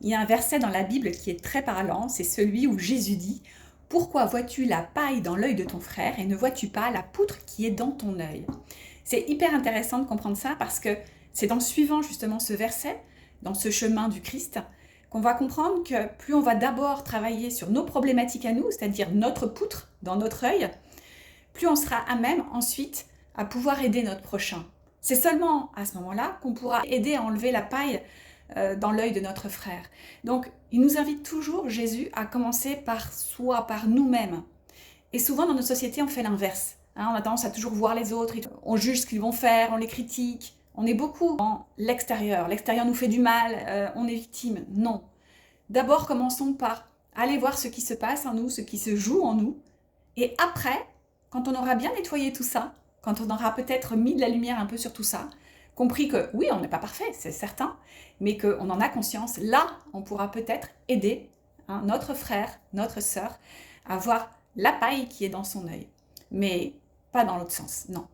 Il y a un verset dans la Bible qui est très parlant, c'est celui où Jésus dit: «Pourquoi vois-tu la paille dans l'œil de ton frère et ne vois-tu pas la poutre qui est dans ton œil?» C'est hyper intéressant de comprendre ça parce que c'est en suivant justement ce verset, dans ce chemin du Christ, qu'on va comprendre que plus on va d'abord travailler sur nos problématiques à nous, c'est-à-dire notre poutre dans notre œil, plus on sera à même ensuite à pouvoir aider notre prochain. C'est seulement à ce moment-là qu'on pourra aider à enlever la paille dans l'œil de notre frère. Donc, il nous invite toujours, Jésus, à commencer par soi, par nous-mêmes. Et souvent, dans notre société, on fait l'inverse. On a tendance à toujours voir les autres, on juge ce qu'ils vont faire, on les critique. On est beaucoup dans l'extérieur. L'extérieur nous fait du mal, on est victime. Non. D'abord, commençons par aller voir ce qui se passe en nous, ce qui se joue en nous. Et après, quand on aura bien nettoyé tout ça, quand on aura peut-être mis de la lumière un peu sur tout ça, compris que oui, on n'est pas parfait, c'est certain, mais qu'on en a conscience, là, on pourra peut-être aider notre frère, notre sœur, à voir la paille qui est dans son œil. Mais pas dans l'autre sens, non.